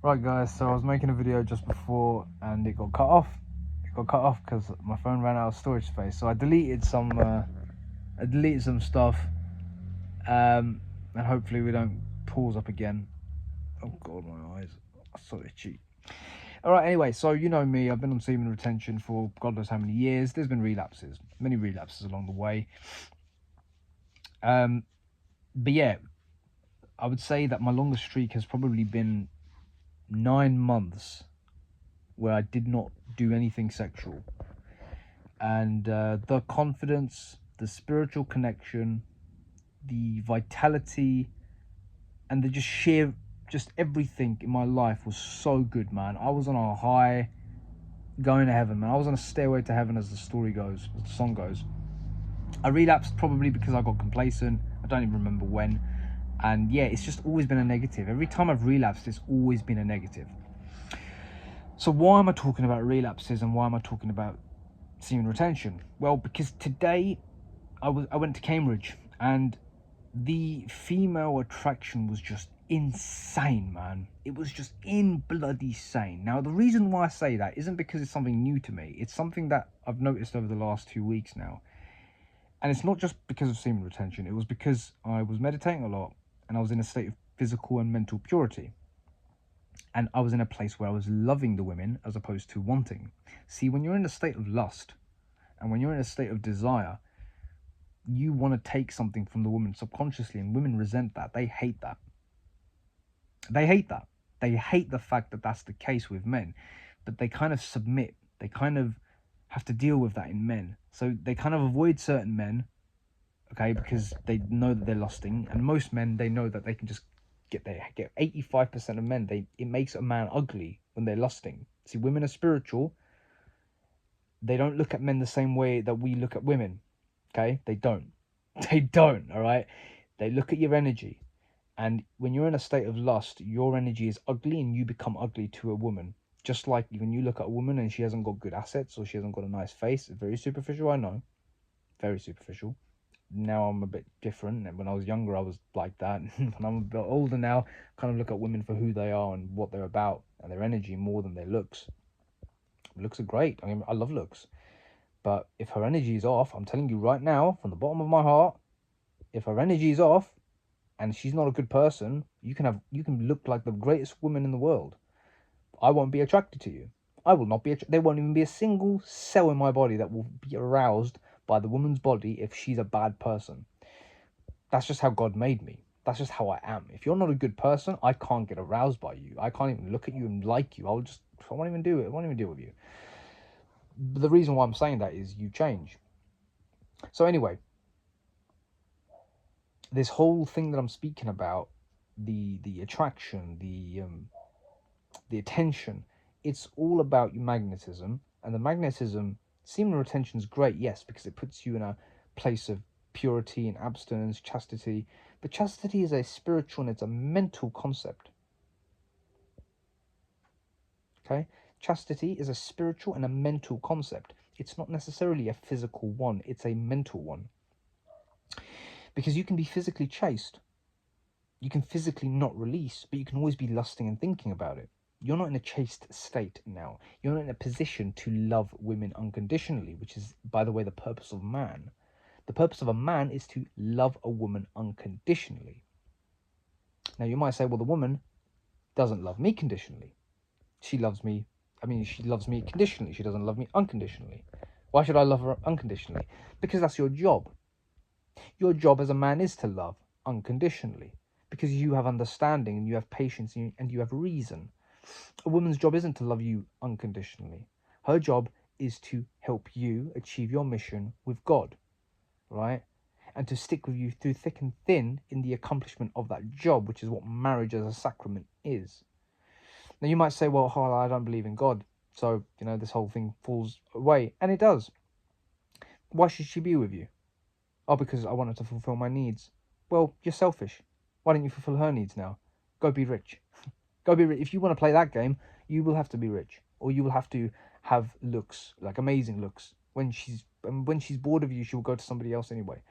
Right guys, so I was making a video just before and it got cut off. It got cut off because my phone ran out of storage space. So I deleted some stuff, and hopefully we don't pause up again. Oh god, my eyes are so itchy. Alright, anyway, so you know me, I've been on semen retention for God knows how many years. There's been relapses, many relapses along the way. But yeah, I would say that my longest streak has probably been 9 months where I did not do anything sexual. And the confidence, the spiritual connection, the vitality, and the just everything in my life was so good, man. I was on a high, going to heaven, man. I was on a stairway to heaven, as the story goes, as the song goes. I relapsed probably because I got complacent. I don't even remember when. And yeah, it's just always been a negative. Every time I've relapsed, it's always been a negative. So why am I talking about relapses and why am I talking about semen retention? Well, because today I went to Cambridge and the female attraction was just insane, man. It was just in bloody sane. Now, the reason why I say that isn't because it's something new to me. It's something that I've noticed over the last 2 weeks now. And it's not just because of semen retention. It was because I was meditating a lot and I was in a state of physical and mental purity. And I was in a place where I was loving the women as opposed to wanting. See, when you're in a state of lust and when you're in a state of desire, you want to take something from the woman subconsciously, and women resent that. They hate that. They hate that. They hate the fact that that's the case with men, but they kind of submit. They kind of have to deal with that in men. So they kind of avoid certain men, okay, because they know that they're lusting. And most men, they know that they can just get 85% of men. It makes a man ugly when they're lusting. See, women are spiritual. They don't look at men the same way that we look at women. Okay, they don't. They don't. All right, they look at your energy. And when you're in a state of lust, your energy is ugly and you become ugly to a woman. Just like when you look at a woman and she hasn't got good assets or she hasn't got a nice face. It's very superficial, I know. Very superficial. Now I'm a bit different. And when I was younger, I was like that. When I'm a bit older now, I kind of look at women for who they are and what they're about and their energy more than their looks. Looks are great. I mean, I love looks. But if her energy is off, I'm telling you right now, from the bottom of my heart, if her energy is off, and she's not a good person, you can look like the greatest woman in the world. I won't be attracted to you. I will not be. There won't even be a single cell in my body that will be aroused by the woman's body if she's a bad person. That's just how God made me. That's just how I am. If you're not a good person, I can't get aroused by you. I can't even look at you and like you. I won't even do it. I won't even deal with you. But the reason why I'm saying that is you change. So anyway, this whole thing that I'm speaking about, the attraction, the attention, it's all about your magnetism. And the magnetism, semen retention is great, yes, because it puts you in a place of purity and abstinence, chastity. But chastity is a spiritual and it's a mental concept. Okay? Chastity is a spiritual and a mental concept. It's not necessarily a physical one, it's a mental one. Because you can be physically chaste. You can physically not release, but you can always be lusting and thinking about it. You're not in a chaste state now. You're not in a position to love women unconditionally, which is, by the way, the purpose of man. The purpose of a man is to love a woman unconditionally. Now, you might say, well, the woman doesn't love me conditionally. She loves me conditionally. She doesn't love me unconditionally. Why should I love her unconditionally? Because that's your job. Your job as a man is to love unconditionally. Because you have understanding and you have patience and you have reason. A woman's job isn't to love you unconditionally. Her job is to help you achieve your mission with God, right? And to stick with you through thick and thin in the accomplishment of that job, which is what marriage as a sacrament is. Now, you might say, well, I don't believe in God, so, this whole thing falls away. And it does. Why should she be with you? Oh, because I want her to fulfill my needs. Well, you're selfish. Why don't you fulfill her needs now? Go be rich. Go be rich. If you want to play that game, you will have to be rich. Or you will have to have looks, like amazing looks. When she's bored of you, she'll go to somebody else anyway.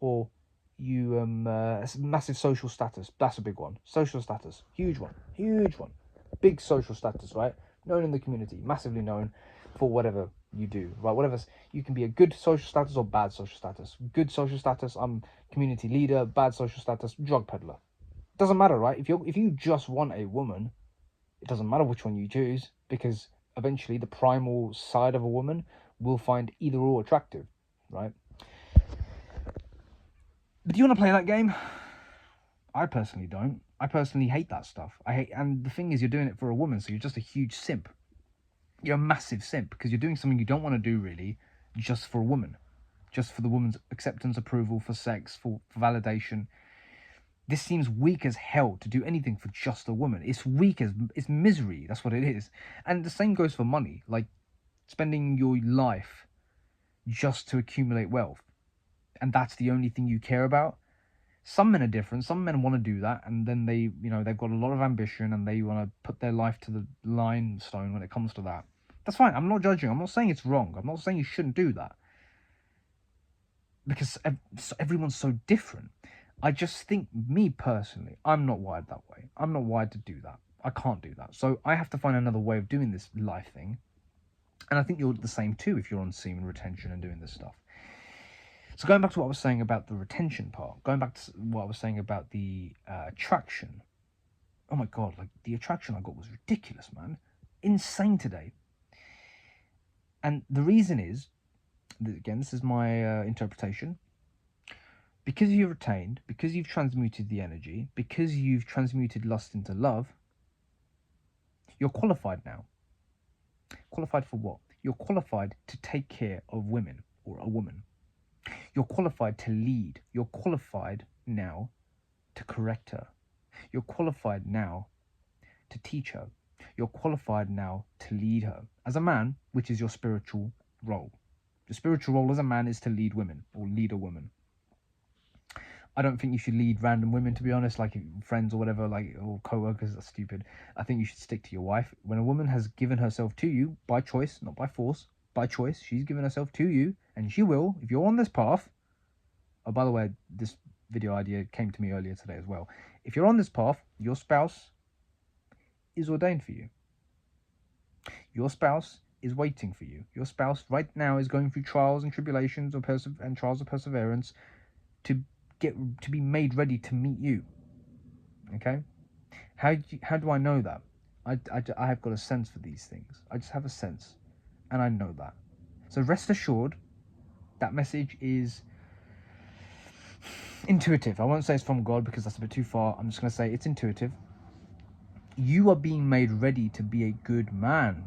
Or massive social status. That's a big one. Social status. Huge one. big social status, right? Known in the community, massively known for whatever you do, right? Whatever, you can be a good social status or bad social status. Good social status, I'm community leader. Bad social status, drug peddler. Doesn't matter, right? If you just want a woman, it doesn't matter which one you choose, because eventually the primal side of a woman will find either or attractive, right? But do you want to play that game? I personally don't. I personally hate that stuff. And the thing is, you're doing it for a woman, so you're just a huge simp. You're a massive simp, because you're doing something you don't want to do, really, just for a woman. Just for the woman's acceptance, approval, for sex, for validation. This seems weak as hell to do anything for just a woman. It's it's misery. That's what it is. And the same goes for money. Like, spending your life just to accumulate wealth, and that's the only thing you care about. Some men are different. Some men want to do that, and then they've got a lot of ambition, and they want to put their life to the limestone when it comes to that. That's fine. I'm not judging. I'm not saying it's wrong. I'm not saying you shouldn't do that, because everyone's so different. I just think, me personally, I'm not wired that way. I'm not wired to do that. I can't do that. So I have to find another way of doing this life thing. And I think you're the same too if you're on semen retention and doing this stuff. So going back to what I was saying about the retention part, going back to what I was saying about the attraction. Oh my God, like, the attraction I got was ridiculous, man. Insane today. And the reason is, again, this is my interpretation. Because you've retained, because you've transmuted the energy, because you've transmuted lust into love, you're qualified now. Qualified for what? You're qualified to take care of women, or a woman. You're qualified to lead. You're qualified now to correct her. You're qualified now to teach her. You're qualified now to lead her. As a man, which is your spiritual role. The spiritual role as a man is to lead women, or lead a woman. I don't think you should lead random women, to be honest, like friends or whatever, like, or co-workers. That's stupid. I think you should stick to your wife. When a woman has given herself to you by choice, not by force, by choice, she's given herself to you, and she will, if you're on this path. Oh, by the way, this video idea came to me earlier today as well. If you're on this path, your spouse is ordained for you. Your spouse is waiting for you. Your spouse right now is going through trials and tribulations and trials of perseverance to be made ready to meet you. Okay? How do I know that? I have got a sense for these things. I just have a sense, and I know that. So rest assured, that message is intuitive. I won't say it's from God, because that's a bit too far. I'm just going to say it's intuitive. You are being made ready to be a good man,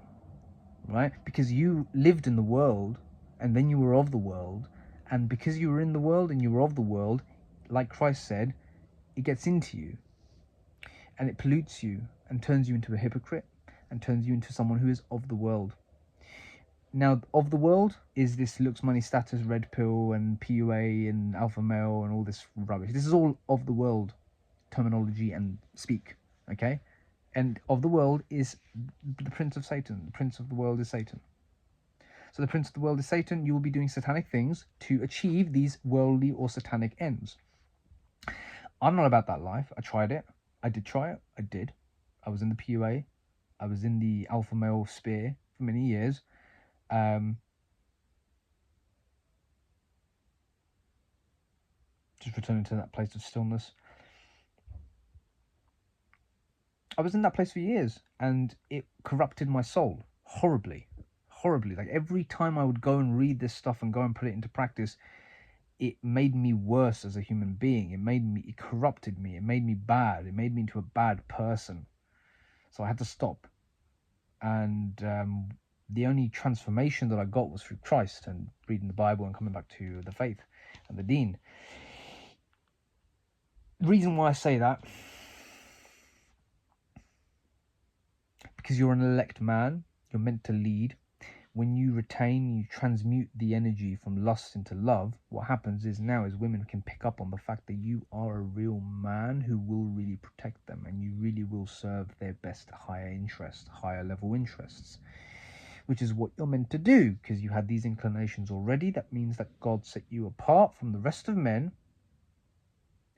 right? Because you lived in the world, and then you were of the world, and because you were in the world and you were of the world, like Christ said, it gets into you, and it pollutes you, and turns you into a hypocrite, and turns you into someone who is of the world. Now, of the world is this looks, money, status, red pill, and PUA, and alpha male, and all this rubbish. This is all of the world terminology and speak, okay? And of the world is the prince of Satan. The prince of the world is Satan. So the prince of the world is Satan. You will be doing satanic things to achieve these worldly or satanic ends. I'm not about that life. I tried it. I did try it. I did. I was in the PUA. I was in the alpha male sphere for many years. Just returning to that place of stillness. I was in that place for years, and it corrupted my soul horribly. Like, every time I would go and read this stuff and go and put it into practice, it made me worse as a human being. It corrupted me. It made me bad. It made me into a bad person. So I had to stop. And the only transformation that I got was through Christ and reading the Bible and coming back to the faith and the deen. The reason why I say that, because you're an elect man, you're meant to lead. When you retain, you transmute the energy from lust into love. What happens is women can pick up on the fact that you are a real man who will really protect them, and you really will serve their best higher level interests, which is what you're meant to do, because you had these inclinations already. That means that God set you apart from the rest of men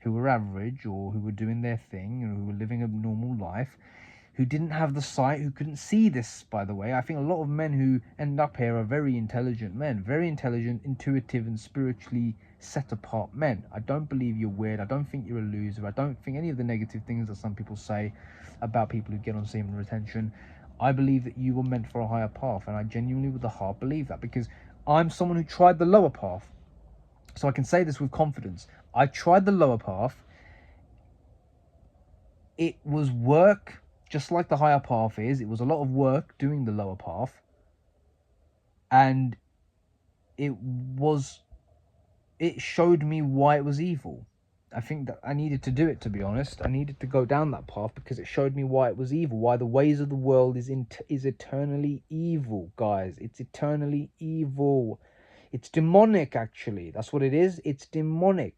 who were average, or who were doing their thing, or who were living a normal life, who didn't have the sight, who couldn't see this, by the way. I think a lot of men who end up here are very intelligent men, very intelligent, intuitive, and spiritually set apart men. I don't believe you're weird. I don't think you're a loser. I don't think any of the negative things that some people say about people who get on semen retention. I believe that you were meant for a higher path, and I genuinely, with the heart, believe that, because I'm someone who tried the lower path. So I can say this with confidence. I tried the lower path. It was work, just like the higher path is. It was a lot of work doing the lower path. And it showed me why it was evil. I think that I needed to do it, to be honest. I needed to go down that path because it showed me why it was evil, why the ways of the world is eternally evil, guys. It's eternally evil. It's demonic, actually. That's what it is. It's demonic.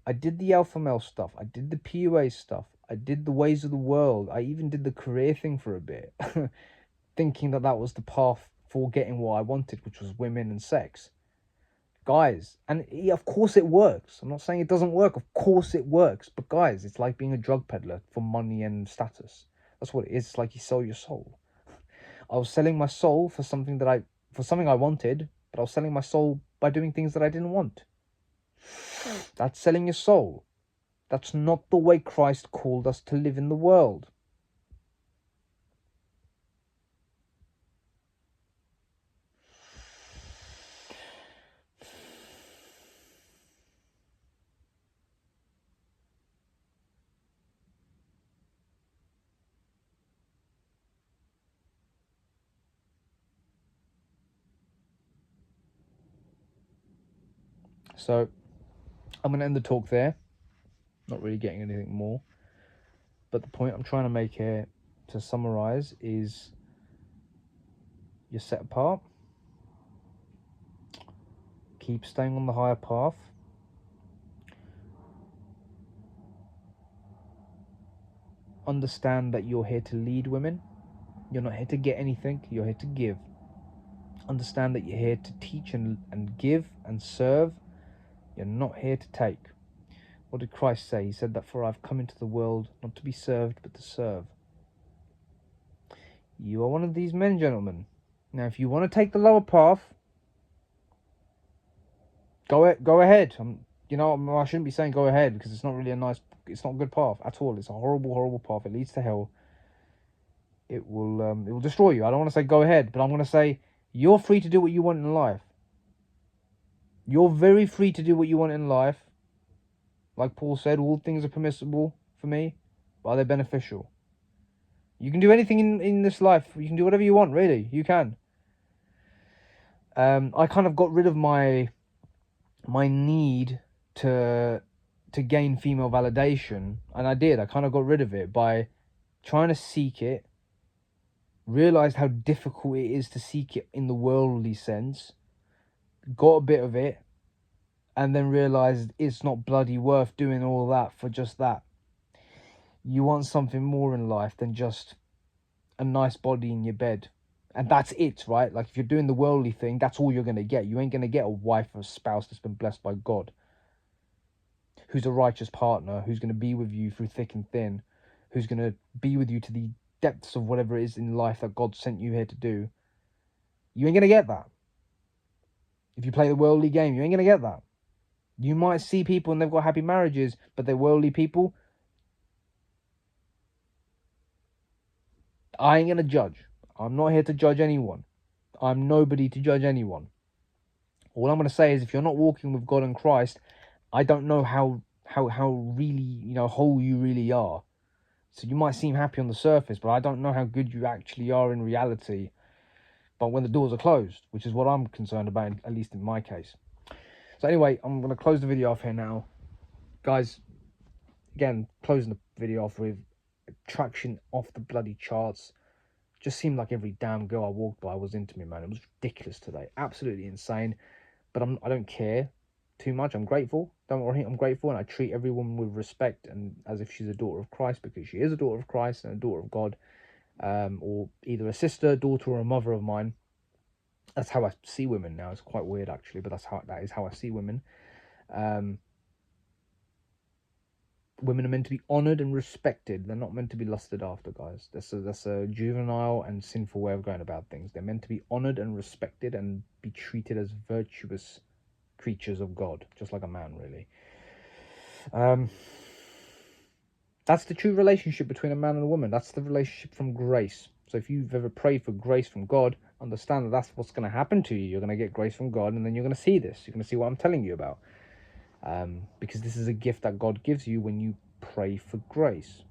I did the alpha male stuff. I did the PUA stuff. I did the ways of the world. I even did the career thing for a bit, thinking that that was the path for getting what I wanted, which was women and sex. Guys, and yeah, of course it works. I'm not saying it doesn't work. Of course it works. But guys, it's like being a drug peddler for money and status. That's what it is. It's like you sell your soul. I was selling my soul for something I wanted, but I was selling my soul by doing things that I didn't want. That's selling your soul. That's not the way Christ called us to live in the world. So I'm going to end the talk there. Not really getting anything more. But the point I'm trying to make here, to summarize, is you're set apart. Keep staying on the higher path. Understand that you're here to lead women. You're not here to get anything. You're here to give. Understand that you're here to teach and give and serve. You're not here to take. What did Christ say? He said that, for I've come into the world not to be served, but to serve. You are one of these men, gentlemen. Now, if you want to take the lower path, go ahead. I shouldn't be saying go ahead, because it's not really it's not a good path at all. It's a horrible, horrible path. It leads to hell. It will destroy you. I don't want to say go ahead, but I'm going to say you're free to do what you want in life. You're very free to do what you want in life. Like Paul said, all things are permissible for me, but are they beneficial? You can do anything in this life. You can do whatever you want, really. You can. I kind of got rid of my need to gain female validation, and I did. I kind of got rid of it by trying to seek it, realized how difficult it is to seek it in the worldly sense, got a bit of it, and then realized it's not bloody worth doing all that for just that. You want something more in life than just a nice body in your bed. And that's it, right? Like, if you're doing the worldly thing, that's all you're going to get. You ain't going to get a wife or a spouse that's been blessed by God, who's a righteous partner, who's going to be with you through thick and thin, who's going to be with you to the depths of whatever it is in life that God sent you here to do. You ain't going to get that. If you play the worldly game, you ain't going to get that. You might see people and they've got happy marriages, but they're worldly people. I ain't going to judge. I'm not here to judge anyone. I'm nobody to judge anyone. All I'm going to say is, if you're not walking with God and Christ, I don't know how really, whole you really are. So you might seem happy on the surface, but I don't know how good you actually are in reality. But when the doors are closed, which is what I'm concerned about, at least in my case. So anyway, I'm going to close the video off here now. Guys, again, closing the video off with attraction off the bloody charts. Just seemed like every damn girl I walked by was into me, man. It was ridiculous today. Absolutely insane. But I don't care too much. I'm grateful. Don't worry, I'm grateful. And I treat every woman with respect and as if she's a daughter of Christ, because she is a daughter of Christ and a daughter of God. Or either a sister, daughter, or a mother of mine. That's how I see women now. It's quite weird, actually, but that is how I see women. Women are meant to be honoured and respected. They're not meant to be lusted after, guys. That's a juvenile and sinful way of going about things. They're meant to be honoured and respected and be treated as virtuous creatures of God, just like a man, really. That's the true relationship between a man and a woman. That's the relationship from grace. So if you've ever prayed for grace from God, understand that that's what's going to happen to you. You're going to get grace from God, and then you're going to see this. You're going to see what I'm telling you about. Because this is a gift that God gives you when you pray for grace.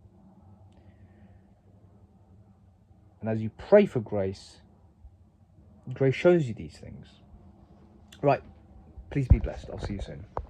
And as you pray for grace, grace shows you these things. Right. Please be blessed. I'll see you soon.